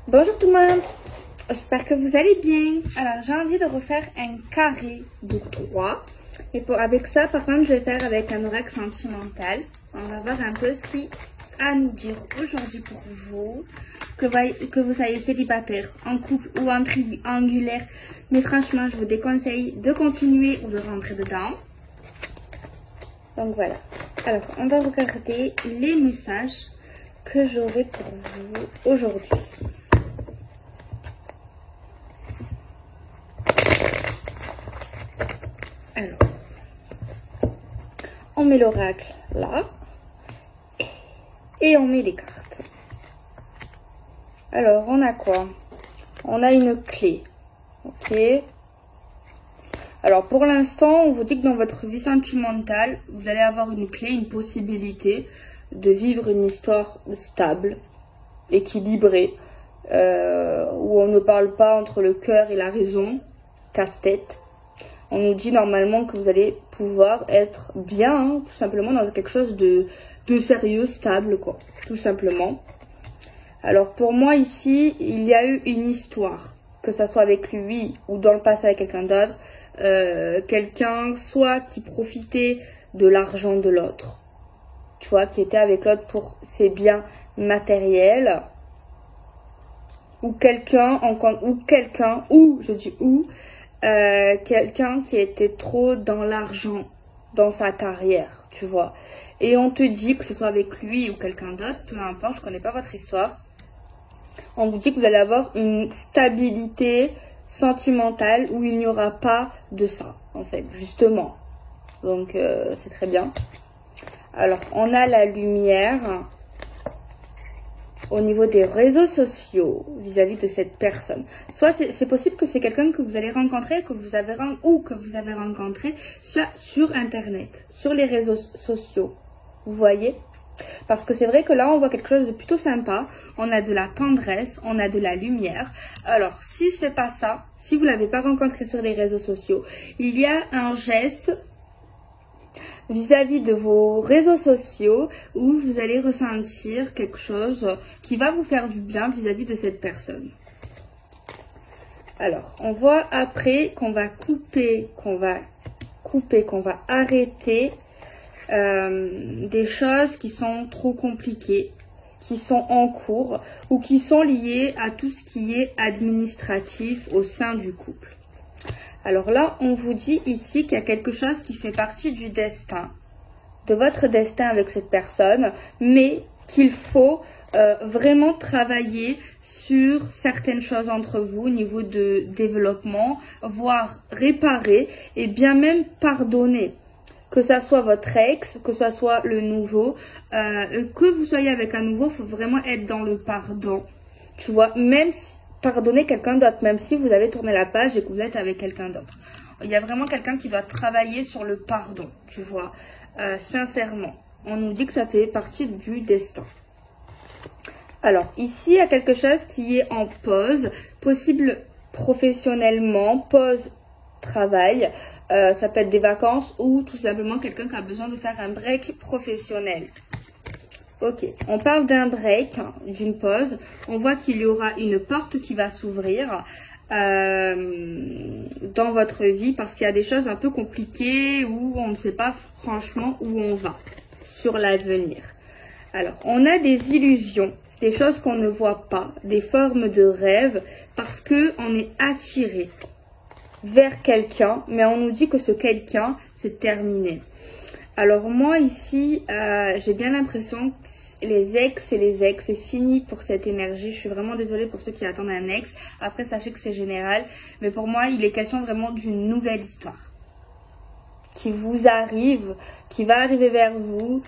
Bonjour tout le monde, j'espère que vous allez bien. Alors j'ai envie de refaire un carré de 3. Et avec ça par contre je vais faire avec un oracle sentimental. On va voir un peu ce qu'il a à nous dire aujourd'hui pour vous. Que vous soyez célibataire, en couple ou en triangulaire. Mais franchement je vous déconseille de continuer ou de rentrer dedans. Donc voilà. Alors on va regarder les messages que j'aurai pour vous aujourd'hui. Alors, on met l'oracle là et on met les cartes. Alors, on a quoi? On a une clé, ok? Alors, pour l'instant, on vous dit que dans votre vie sentimentale, vous allez avoir une clé, une possibilité de vivre une histoire stable, équilibrée, où on ne parle pas entre le cœur et la raison, casse-tête. On nous dit normalement que vous allez pouvoir être bien, hein, tout simplement, dans quelque chose de sérieux, stable, quoi, tout simplement. Alors, pour moi, ici, il y a eu une histoire, que ça soit avec lui ou dans le passé avec quelqu'un d'autre. Quelqu'un, soit qui profitait de l'argent de l'autre, tu vois, qui était avec l'autre pour ses biens matériels. Ou quelqu'un, quelqu'un qui était trop dans l'argent, dans sa carrière, tu vois. Et on te dit, que ce soit avec lui ou quelqu'un d'autre, peu importe, je connais pas votre histoire. On vous dit que vous allez avoir une stabilité sentimentale où il n'y aura pas de ça, en fait, justement. Donc, c'est très bien. Alors, on a la lumière au niveau des réseaux sociaux vis-à-vis de cette personne. Soit c'est possible que c'est quelqu'un que vous allez rencontrer, que vous avez rencontré sur Internet, sur les réseaux sociaux. Vous voyez? Parce que c'est vrai que là, on voit quelque chose de plutôt sympa. On a de la tendresse, on a de la lumière. Alors, si c'est pas ça, si vous l'avez pas rencontré sur les réseaux sociaux, il y a un geste vis-à-vis de vos réseaux sociaux où vous allez ressentir quelque chose qui va vous faire du bien vis-à-vis de cette personne. Alors, on voit après qu'on va couper, qu'on va arrêter des choses qui sont trop compliquées, qui sont en cours ou qui sont liées à tout ce qui est administratif au sein du couple. Alors là, on vous dit ici qu'il y a quelque chose qui fait partie du destin, de votre destin avec cette personne, mais qu'il faut vraiment travailler sur certaines choses entre vous au niveau de développement, voire réparer et bien même pardonner. Que ça soit votre ex, que ça soit le nouveau, que vous soyez avec un nouveau, il faut vraiment être dans le pardon. Tu vois, même pardonner quelqu'un d'autre, même si vous avez tourné la page et que vous êtes avec quelqu'un d'autre. Il y a vraiment quelqu'un qui doit travailler sur le pardon, tu vois, sincèrement. On nous dit que ça fait partie du destin. Alors, ici, il y a quelque chose qui est en pause, possible professionnellement, pause travail. Ça peut être des vacances ou tout simplement quelqu'un qui a besoin de faire un break professionnel. Ok, on parle d'un break, d'une pause. On voit qu'il y aura une porte qui va s'ouvrir dans votre vie parce qu'il y a des choses un peu compliquées où on ne sait pas franchement où on va sur l'avenir. Alors, on a des illusions, des choses qu'on ne voit pas, des formes de rêve parce qu'on est attiré vers quelqu'un, mais on nous dit que ce quelqu'un, c'est terminé. Alors moi ici, j'ai bien l'impression que les ex, c'est fini pour cette énergie. Je suis vraiment désolée pour ceux qui attendent un ex. Après, sachez que c'est général, mais pour moi, il est question vraiment d'une nouvelle histoire qui vous arrive, qui va arriver vers vous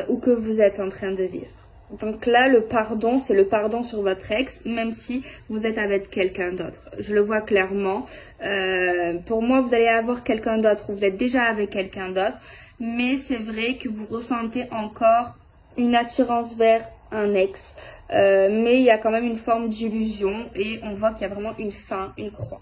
ou que vous êtes en train de vivre. Donc là, le pardon, c'est le pardon sur votre ex, même si vous êtes avec quelqu'un d'autre. Je le vois clairement. Pour moi, vous allez avoir quelqu'un d'autre, vous êtes déjà avec quelqu'un d'autre. Mais c'est vrai que vous ressentez encore une attirance vers un ex. Mais il y a quand même une forme d'illusion et on voit qu'il y a vraiment une fin, une croix.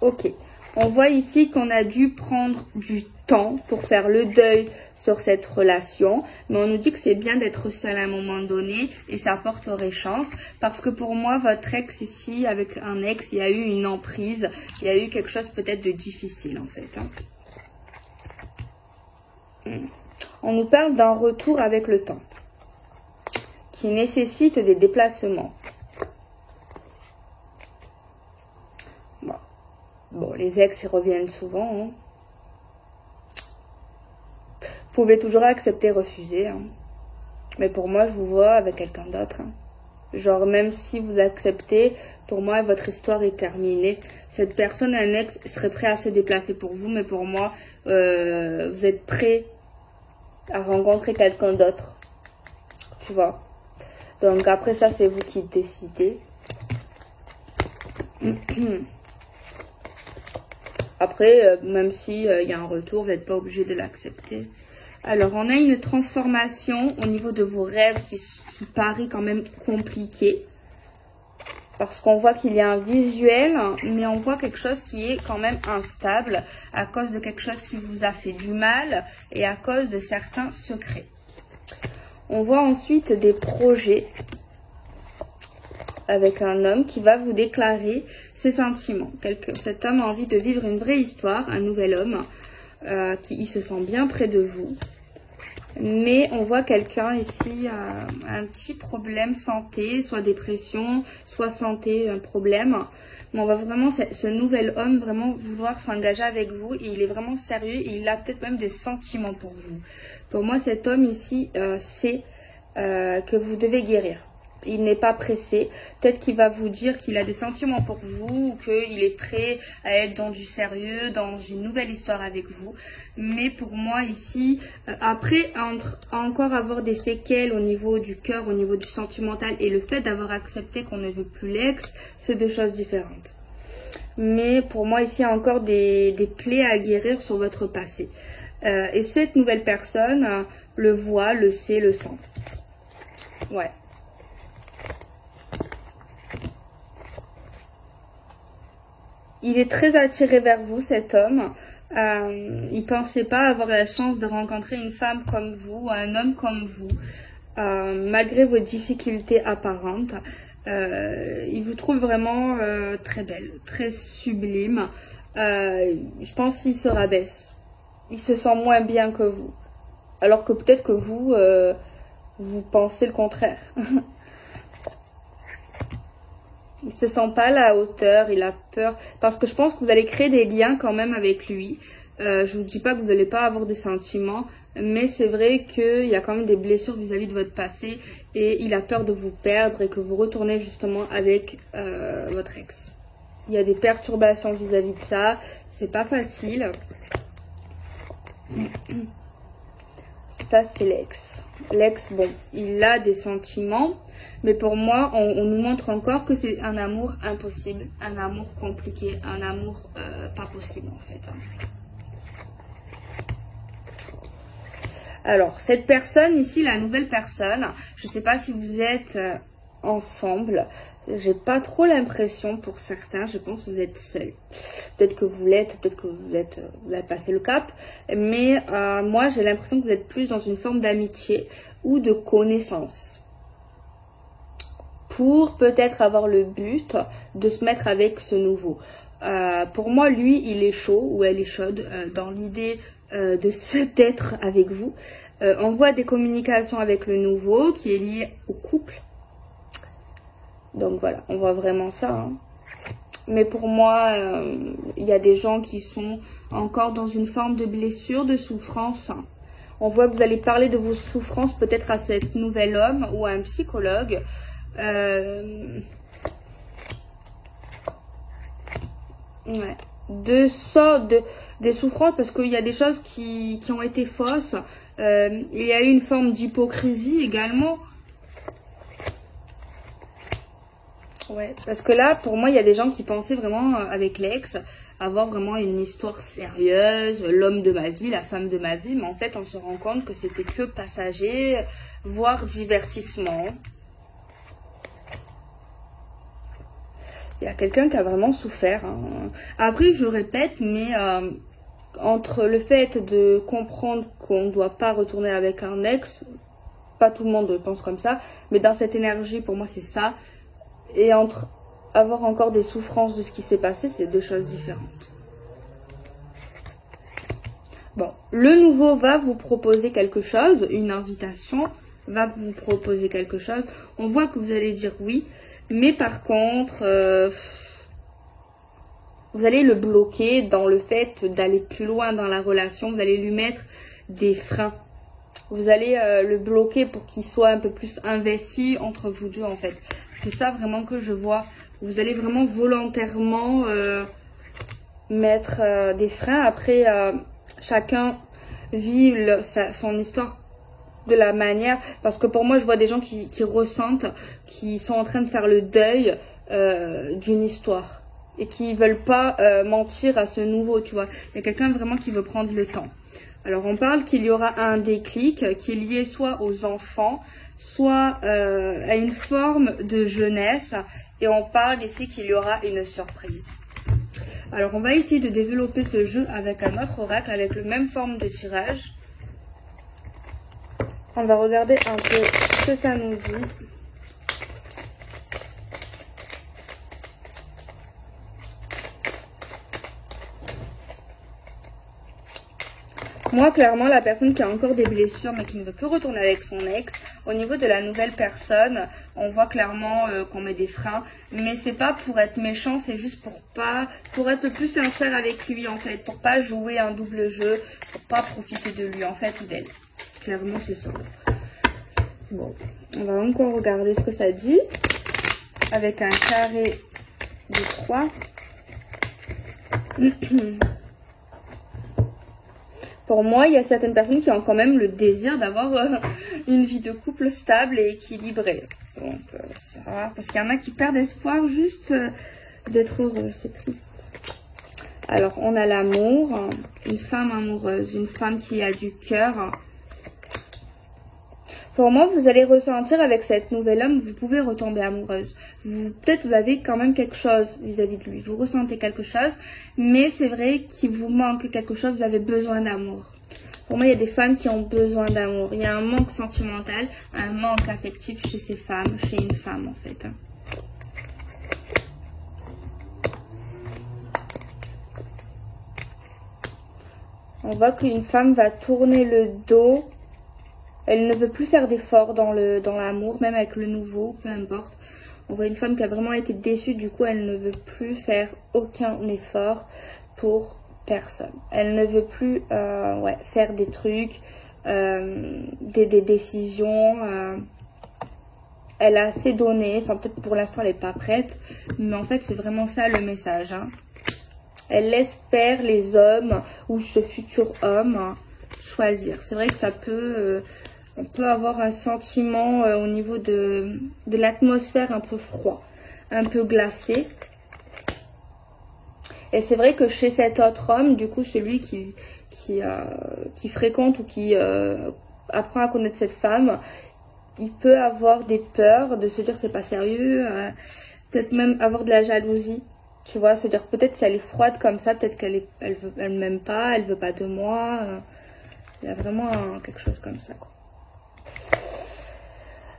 Ok. On voit ici qu'on a dû prendre du temps pour faire le deuil sur cette relation, mais on nous dit que c'est bien d'être seul à un moment donné et ça porterait chance, parce que pour moi, votre ex ici, avec un ex, il y a eu une emprise, il y a eu quelque chose peut-être de difficile en fait. On nous parle d'un retour avec le temps, qui nécessite des déplacements. Bon, les ex, ils reviennent souvent, hein. Vous pouvez toujours accepter, refuser, hein. Mais pour moi, je vous vois avec quelqu'un d'autre, hein. Genre, même si vous acceptez, pour moi, votre histoire est terminée. Cette personne, un ex, serait prêt à se déplacer pour vous, mais pour moi, vous êtes prêt à rencontrer quelqu'un d'autre. Tu vois. Donc, après ça, c'est vous qui décidez. Après, même si il y a un retour, vous n'êtes pas obligé de l'accepter. Alors, on a une transformation au niveau de vos rêves qui paraît quand même compliqué. Parce qu'on voit qu'il y a un visuel, mais on voit quelque chose qui est quand même instable à cause de quelque chose qui vous a fait du mal et à cause de certains secrets. On voit ensuite des projets avec un homme qui va vous déclarer ses sentiments. Cet homme a envie de vivre une vraie histoire, un nouvel homme qui se sent bien près de vous. Mais on voit quelqu'un ici, un petit problème santé, soit dépression, soit santé, un problème. Mais on voit vraiment ce nouvel homme vraiment vouloir s'engager avec vous. Et il est vraiment sérieux et il a peut-être même des sentiments pour vous. Pour moi, cet homme ici sait que vous devez guérir. Il n'est pas pressé. Peut-être qu'il va vous dire qu'il a des sentiments pour vous ou qu'il est prêt à être dans du sérieux, dans une nouvelle histoire avec vous. Mais pour moi ici, après encore avoir des séquelles au niveau du cœur, au niveau du sentimental et le fait d'avoir accepté qu'on ne veut plus l'ex, c'est deux choses différentes. Mais pour moi ici, il y a encore des plaies à guérir sur votre passé. Et cette nouvelle personne le voit, le sait, le sent. Ouais. Il est très attiré vers vous, cet homme. Il pensait pas avoir la chance de rencontrer une femme comme vous, un homme comme vous, malgré vos difficultés apparentes. Il vous trouve vraiment très belle, très sublime. Je pense qu'il se rabaisse. Il se sent moins bien que vous. Alors que peut-être que vous, vous pensez le contraire. Il se sent pas à la hauteur, il a peur. Parce que je pense que vous allez créer des liens quand même avec lui. Je vous dis pas que vous n'allez pas avoir des sentiments. Mais c'est vrai qu'il y a quand même des blessures vis-à-vis de votre passé. Et il a peur de vous perdre et que vous retournez justement avec votre ex. Il y a des perturbations vis-à-vis de ça. C'est pas facile. Ça, c'est l'ex. L'ex, bon, il a des sentiments. Mais pour moi, on nous montre encore que c'est un amour impossible, un amour compliqué, un amour pas possible en fait. Alors, cette personne ici, la nouvelle personne, je ne sais pas si vous êtes ensemble. J'ai pas trop l'impression pour certains, je pense que vous êtes seuls. Peut-être que vous l'êtes, peut-être que vous avez passé le cap. Mais moi, j'ai l'impression que vous êtes plus dans une forme d'amitié ou de connaissance. Pour peut-être avoir le but de se mettre avec ce nouveau. Pour moi, lui, il est chaud ou elle est chaude dans l'idée de s'être avec vous. On voit des communications avec le nouveau qui est lié au couple. Donc voilà, on voit vraiment ça. Hein. Mais pour moi, il y a des gens qui sont encore dans une forme de blessure, de souffrance. On voit que vous allez parler de vos souffrances peut-être à cet nouvel homme ou à un psychologue. Ouais. Des souffrances parce qu'il y a des choses qui ont été fausses. Il y a eu une forme d'hypocrisie également. Ouais, parce que là, pour moi, il y a des gens qui pensaient vraiment avec l'ex avoir vraiment une histoire sérieuse, l'homme de ma vie, la femme de ma vie, mais en fait, on se rend compte que c'était que passager, voire divertissement. Il y a quelqu'un qui a vraiment souffert. Hein. Après, je répète, mais entre le fait de comprendre qu'on ne doit pas retourner avec un ex, pas tout le monde pense comme ça, mais dans cette énergie, pour moi, c'est ça. Et entre avoir encore des souffrances de ce qui s'est passé, c'est deux choses différentes. Bon, le nouveau va vous proposer quelque chose, une invitation, va vous proposer quelque chose. On voit que vous allez dire oui, mais par contre, vous allez le bloquer dans le fait d'aller plus loin dans la relation. Vous allez lui mettre des freins. Vous allez le bloquer pour qu'il soit un peu plus investi entre vous deux en fait. C'est ça vraiment que je vois. Vous allez vraiment volontairement mettre des freins. Après, chacun vit son histoire de la manière. Parce que pour moi, je vois des gens qui ressentent, qui sont en train de faire le deuil d'une histoire. Et qui veulent pas mentir à ce nouveau, tu vois. Il y a quelqu'un vraiment qui veut prendre le temps. Alors, on parle qu'il y aura un déclic qui est lié soit aux enfants, soit à une forme de jeunesse. Et on parle ici qu'il y aura une surprise. Alors, on va essayer de développer ce jeu avec un autre oracle, avec la même forme de tirage. On va regarder un peu ce que ça nous dit. Moi, clairement, la personne qui a encore des blessures, mais qui ne veut plus retourner avec son ex, au niveau de la nouvelle personne, on voit clairement qu'on met des freins. Mais c'est pas pour être méchant, c'est juste pour être le plus sincère avec lui, en fait. Pour pas jouer un double jeu, pour pas profiter de lui, en fait, ou d'elle. Clairement, c'est ça. Bon, on va encore regarder ce que ça dit. Avec un carré de 3. Pour moi, il y a certaines personnes qui ont quand même le désir d'avoir une vie de couple stable et équilibrée. Donc, ça va. Parce qu'il y en a qui perdent espoir juste d'être heureux. C'est triste. Alors, on a l'amour. Une femme amoureuse. Une femme qui a du cœur. Pour moi, vous allez ressentir avec cet nouvel homme, vous pouvez retomber amoureuse. Peut-être vous avez quand même quelque chose vis-à-vis de lui. Vous ressentez quelque chose, mais c'est vrai qu'il vous manque quelque chose, vous avez besoin d'amour. Pour moi, il y a des femmes qui ont besoin d'amour. Il y a un manque sentimental, un manque affectif chez ces femmes, chez une femme en fait. On voit qu'une femme va tourner le dos. Elle ne veut plus faire d'efforts dans l'amour, même avec le nouveau, peu importe. On voit une femme qui a vraiment été déçue, du coup, elle ne veut plus faire aucun effort pour personne. Elle ne veut plus faire des trucs, des décisions. Elle a assez donné, enfin peut-être pour l'instant elle n'est pas prête, mais en fait c'est vraiment ça le message. Hein. Elle laisse faire les hommes ou ce futur homme choisir. C'est vrai que ça peut... on peut avoir un sentiment au niveau de l'atmosphère un peu froid, un peu glacé. Et c'est vrai que chez cet autre homme, du coup, celui qui fréquente ou qui apprend à connaître cette femme, il peut avoir des peurs de se dire c'est pas sérieux, peut-être même avoir de la jalousie. Tu vois, se dire peut-être si elle est froide comme ça, peut-être elle m'aime pas, elle veut pas de moi. Il y a vraiment quelque chose comme ça, quoi.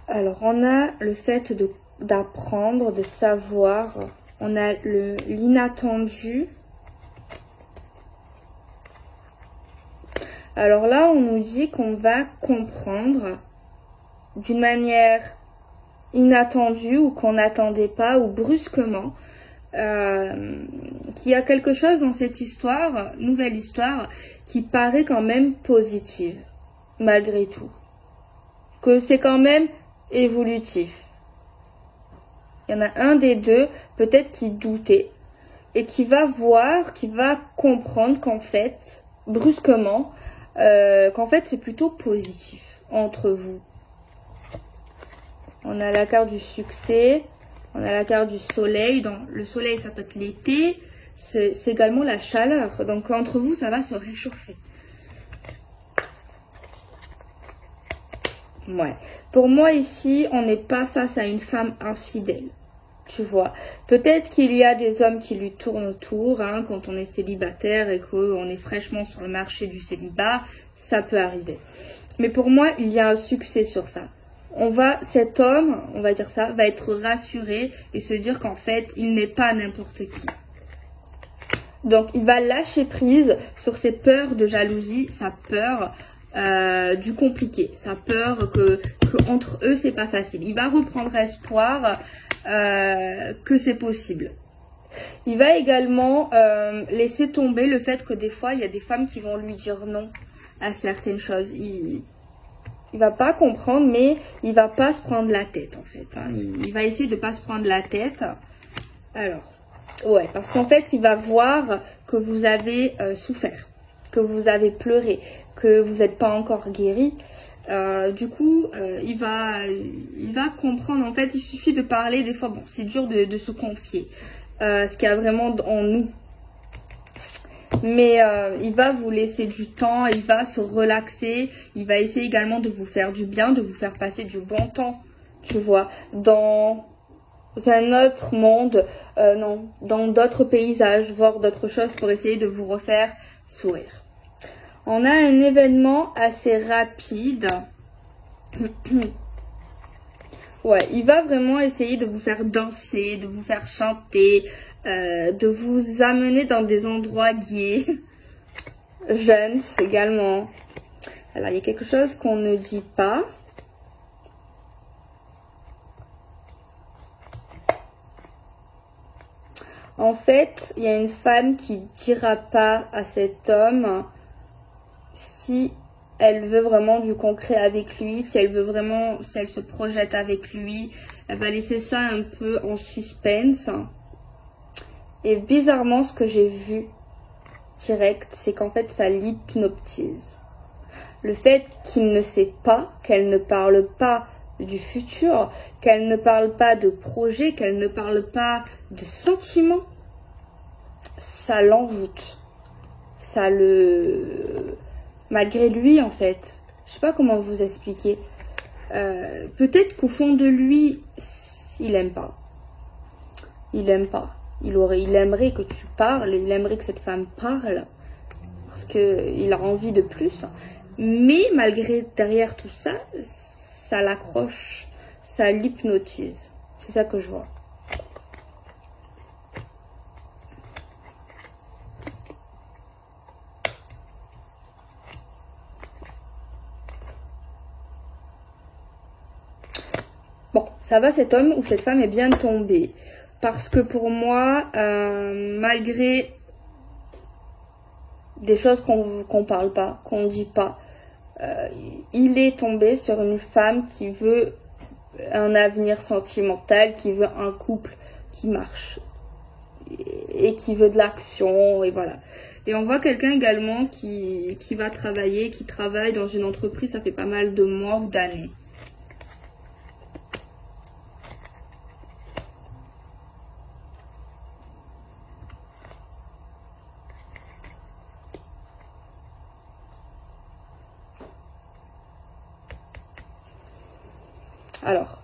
Alors, on a le fait d'apprendre, de savoir. On a l'inattendu. Alors là, on nous dit qu'on va comprendre d'une manière inattendue ou qu'on n'attendait pas ou brusquement qu'il y a quelque chose dans cette histoire, nouvelle histoire, qui paraît quand même positive, malgré tout. Que c'est quand même évolutif. Il y en a un des deux, peut-être qui doutait, et qui va voir, qui va comprendre qu'en fait, brusquement, qu'en fait c'est plutôt positif entre vous. On a la carte du succès, on a la carte du soleil. Dans le soleil, ça peut être l'été, c'est également la chaleur. Donc entre vous, ça va se réchauffer. Ouais. Pour moi ici, on n'est pas face à une femme infidèle. tu vois. Peut-être qu'il y a des hommes qui lui tournent autour, hein, quand on est célibataire et qu'on est fraîchement sur le marché du célibat, ça peut arriver. Mais pour moi, il y a un succès sur ça. Cet homme, on va dire ça, va être rassuré et se dire qu'en fait, il n'est pas n'importe qui. Donc, il va lâcher prise sur ses peurs de jalousie, sa peur du compliqué, sa peur que entre eux, c'est pas facile. Il va reprendre espoir que c'est possible. Il va également laisser tomber le fait que des fois, il y a des femmes qui vont lui dire non à certaines choses. Il va pas comprendre, mais il va pas se prendre la tête, en fait. Hein. Il va essayer de pas se prendre la tête. Alors, ouais, parce qu'en fait, il va voir que vous avez souffert, que vous avez pleuré, que vous n'êtes pas encore guéri. Du coup, il va comprendre. En fait, il suffit de parler. Des fois, bon, c'est dur de se confier. Ce qu'il y a vraiment en nous. Mais il va vous laisser du temps, il va se relaxer, il va essayer également de vous faire du bien, de vous faire passer du bon temps, tu vois, dans un autre monde, non, dans d'autres paysages, voir d'autres choses pour essayer de vous refaire sourire. On a un événement assez rapide. Ouais, il va vraiment essayer de vous faire danser, de vous faire chanter, de vous amener dans des endroits gays, jeunes également. Alors, il y a quelque chose qu'on ne dit pas. En fait, il y a une femme qui ne dira pas à cet homme si elle veut vraiment du concret avec lui, si elle se projette avec lui. Elle va laisser ça un peu en suspense. Et bizarrement, ce que j'ai vu direct, c'est qu'en fait, ça l'hypnotise. Le fait qu'il ne sait pas, qu'elle ne parle pas du futur, qu'elle ne parle pas de projet, qu'elle ne parle pas de sentiments, ça l'envoûte. Malgré lui, en fait. Je sais pas comment vous expliquer. Peut-être qu'au fond de lui, il aime pas. Il aime pas. Il aimerait que tu parles, il aimerait que cette femme parle, parce qu'il a envie de plus. Mais malgré, derrière tout ça, ça l'accroche, ça l'hypnotise. C'est ça que je vois. Bon, ça va, cet homme ou cette femme est bien tombée. Parce que pour moi, malgré des choses qu'on parle pas, qu'on dit pas, il est tombé sur une femme qui veut un avenir sentimental, qui veut un couple qui marche et qui veut de l'action, et voilà. Et on voit quelqu'un également qui va travailler, qui travaille dans une entreprise, ça fait pas mal de mois ou d'années. Alors,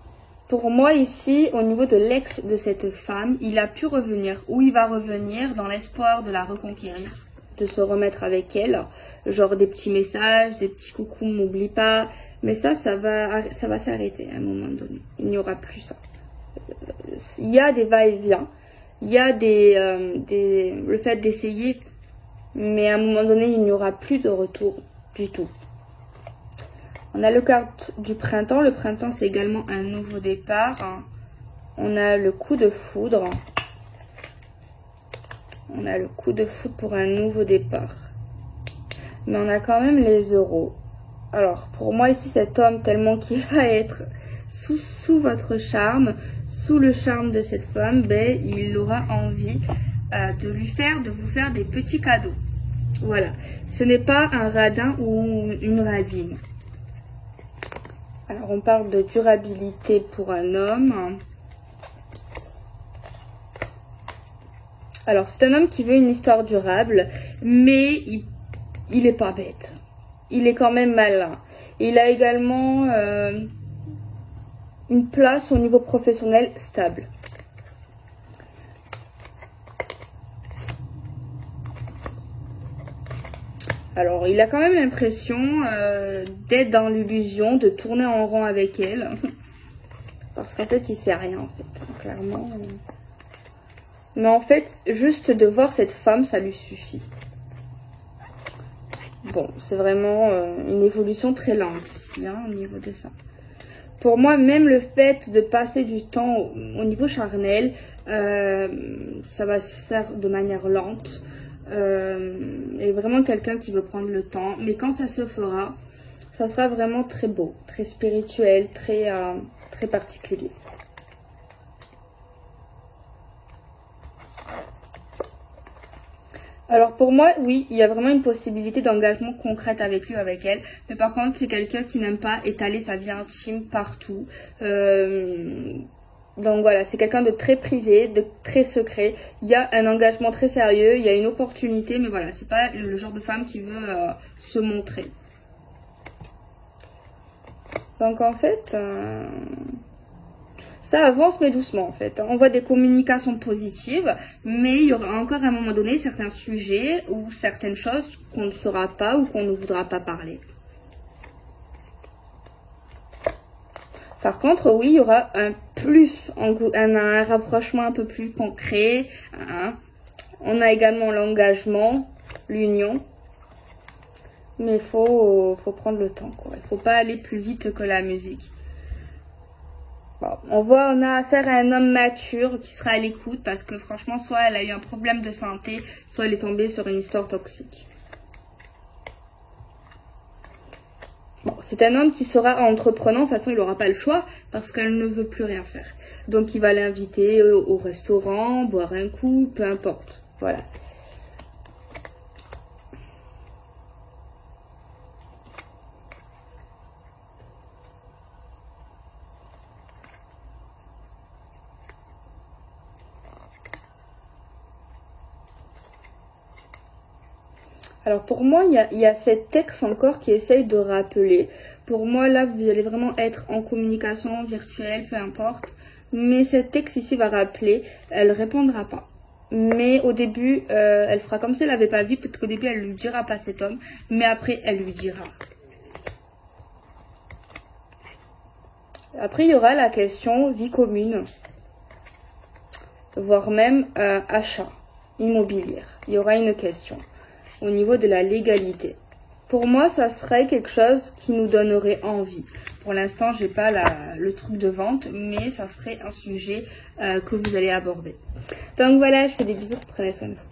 pour moi ici, au niveau de l'ex de cette femme, il a pu revenir, ou il va revenir dans l'espoir de la reconquérir, de se remettre avec elle, genre des petits messages, des petits coucou, m'oublie pas, mais ça va s'arrêter à un moment donné, il n'y aura plus ça. Il y a des va-et-vient, il y a le fait d'essayer, mais à un moment donné, il n'y aura plus de retour du tout. On a le carte du printemps. Le printemps, c'est également un nouveau départ. On a le coup de foudre. On a le coup de foudre pour un nouveau départ. Mais on a quand même les euros. Alors, pour moi, ici, cet homme, tellement qu'il va être sous votre charme, sous le charme de cette femme, ben, il aura envie de vous faire des petits cadeaux. Voilà. Ce n'est pas un radin ou une radine. Alors, on parle de durabilité pour un homme. Alors, c'est un homme qui veut une histoire durable, mais il est pas bête. Il est quand même malin. Il a également une place au niveau professionnel stable. Alors, il a quand même l'impression d'être dans l'illusion, de tourner en rond avec elle. Parce qu'en fait, il sait rien, en fait, clairement. Mais en fait, juste de voir cette femme, ça lui suffit. Bon, c'est vraiment une évolution très lente ici, hein, au niveau de ça. Pour moi, même le fait de passer du temps au niveau charnel, ça va se faire de manière lente. Et vraiment quelqu'un qui veut prendre le temps. Mais quand ça se fera, ça sera vraiment très beau, très spirituel, très particulier. Alors pour moi, oui, il y a vraiment une possibilité d'engagement concrète avec lui ou avec elle. Mais par contre, c'est quelqu'un qui n'aime pas étaler sa vie intime partout. Donc voilà, c'est quelqu'un de très privé, de très secret. Il y a un engagement très sérieux, il y a une opportunité, mais voilà, c'est pas le genre de femme qui veut se montrer. Donc en fait, ça avance mais doucement en fait. On voit des communications positives, mais il y aura encore à un moment donné certains sujets ou certaines choses qu'on ne saura pas ou qu'on ne voudra pas parler. Par contre, oui, il y aura un plus, un rapprochement un peu plus concret. Hein. On a également l'engagement, l'union. Mais il faut prendre le temps, quoi. Il ne faut pas aller plus vite que la musique. Bon, on a affaire à un homme mature qui sera à l'écoute parce que franchement, soit elle a eu un problème de santé, soit elle est tombée sur une histoire toxique. Bon, c'est un homme qui sera entreprenant, de toute façon il n'aura pas le choix parce qu'elle ne veut plus rien faire. Donc il va l'inviter au restaurant, boire un coup, peu importe. Voilà. Alors pour moi, il y a cet ex encore qui essaye de rappeler. Pour moi, là, vous allez vraiment être en communication virtuelle, peu importe. Mais cet ex ici va rappeler, elle répondra pas. Mais au début, elle fera comme si elle n'avait pas vu. Peut-être qu'au début, elle lui dira pas cet homme. Mais après, elle lui dira. Après, il y aura la question vie commune. Voire même achat immobilier. Il y aura une question au niveau de la légalité. Pour moi, ça serait quelque chose qui nous donnerait envie. Pour l'instant, j'ai pas le truc de vente, mais ça serait un sujet que vous allez aborder. Donc voilà, je fais des bisous, prenez soin de vous.